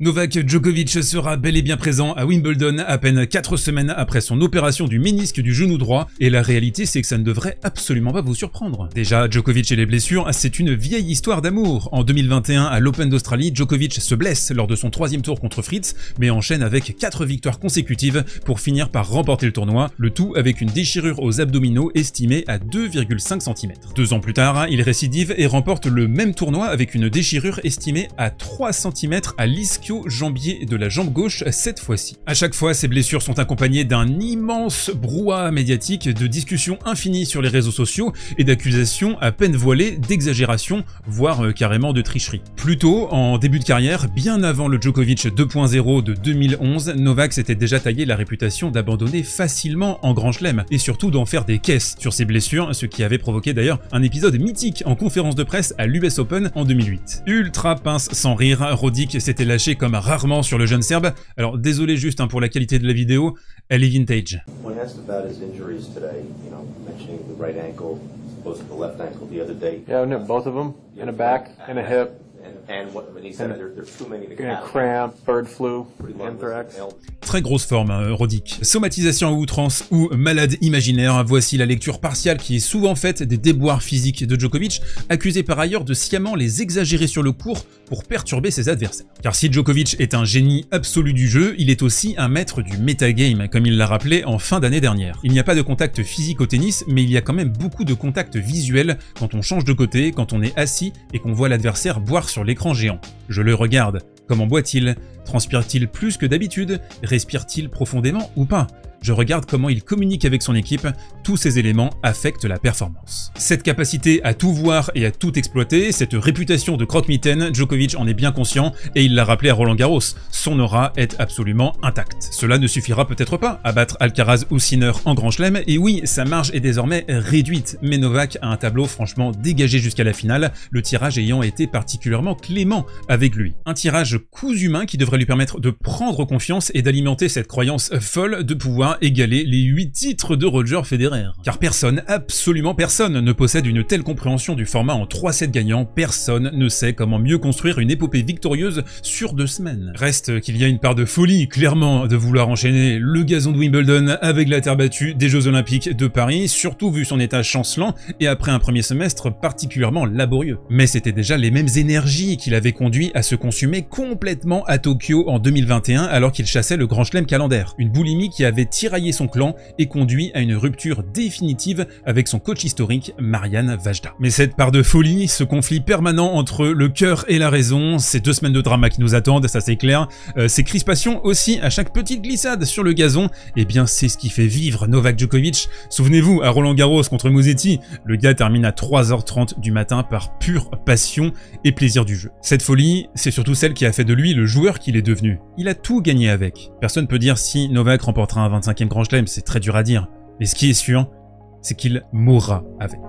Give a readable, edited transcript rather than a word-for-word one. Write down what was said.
Novak Djokovic sera bel et bien présent à Wimbledon à peine 4 semaines après son opération du ménisque du genou droit, et la réalité c'est que ça ne devrait absolument pas vous surprendre. Déjà, Djokovic et les blessures, c'est une vieille histoire d'amour. En 2021, à l'Open d'Australie, Djokovic se blesse lors de son 3e tour contre Fritz, mais enchaîne avec 4 victoires consécutives pour finir par remporter le tournoi, le tout avec une déchirure aux abdominaux estimée à 2,5 cm. 2 ans plus tard, il récidive et remporte le même tournoi avec une déchirure estimée à 3 cm à l'ischio-jambier de la jambe gauche cette fois-ci. À chaque fois, ces blessures sont accompagnées d'un immense brouhaha médiatique, de discussions infinies sur les réseaux sociaux et d'accusations à peine voilées d'exagération, voire carrément de tricherie. Plus tôt, en début de carrière, bien avant le Djokovic 2.0 de 2011, Novak s'était déjà taillé la réputation d'abandonner facilement en Grand Chelem et surtout d'en faire des caisses sur ses blessures, ce qui avait provoqué d'ailleurs un épisode mythique en conférence de presse à l'US Open en 2008. Ultra pince sans rire, Roddick s'était lâché comme rarement sur le jeune Serbe. Alors désolé juste pour la qualité de la vidéo, elle est vintage. When asked about his injuries today, mentioning the right ankle, opposed to the left ankle the other day. Yeah, no, both of them, in a back, and a hip. And he said there's too many to count. Cramp, bird flu, anthrax. Très grosse forme, Roddick. Somatisation à outrance ou malade imaginaire, voici la lecture partiale qui est souvent faite des déboires physiques de Djokovic, accusé par ailleurs de sciemment les exagérer sur le court pour perturber ses adversaires. Car si Djokovic est un génie absolu du jeu, il est aussi un maître du metagame, comme il l'a rappelé en fin d'année dernière. Il n'y a pas de contact physique au tennis, mais il y a quand même beaucoup de contact visuel quand on change de côté, quand on est assis et qu'on voit l'adversaire boire sur l'écran géant. Je le regarde. Comment boit-il? Transpire-t-il plus que d'habitude? Respire-t-il profondément ou pas? Je regarde comment il communique avec son équipe, tous ces éléments affectent la performance. Cette capacité à tout voir et à tout exploiter, cette réputation de croque-mitaine, Djokovic en est bien conscient et il l'a rappelé à Roland Garros, son aura est absolument intacte. Cela ne suffira peut-être pas à battre Alcaraz ou Sinner en Grand Chelem, et oui, sa marge est désormais réduite, mais Novak a un tableau franchement dégagé jusqu'à la finale, le tirage ayant été particulièrement clément avec lui. Un tirage cousu main qui devrait lui permettre de prendre confiance et d'alimenter cette croyance folle de pouvoir égaler les 8 titres de Roger Federer. Car personne, absolument personne, ne possède une telle compréhension du format en 3 sets gagnants, personne ne sait comment mieux construire une épopée victorieuse sur 2 semaines. Reste qu'il y a une part de folie, clairement, de vouloir enchaîner le gazon de Wimbledon avec la terre battue des Jeux Olympiques de Paris, surtout vu son état chancelant et après un premier semestre particulièrement laborieux. Mais c'était déjà les mêmes énergies qui l'avaient conduit à se consumer complètement à Tokyo en 2021 alors qu'il chassait le Grand Chelem calendaire. Une boulimie qui avait tiraillé son clan et conduit à une rupture définitive avec son coach historique Marianne Vajda. Mais cette part de folie, ce conflit permanent entre le cœur et la raison, ces 2 semaines de drama qui nous attendent, ça c'est clair, ces crispations aussi à chaque petite glissade sur le gazon, eh bien c'est ce qui fait vivre Novak Djokovic. Souvenez-vous, à Roland Garros contre Musetti, le gars termine à 3h30 du matin par pure passion et plaisir du jeu. Cette folie, c'est surtout celle qui a fait de lui le joueur qu'il est devenu. Il a tout gagné avec. Personne peut dire si Novak remportera un 25e Grand Chelem, c'est très dur à dire. Mais ce qui est sûr, c'est qu'il mourra avec.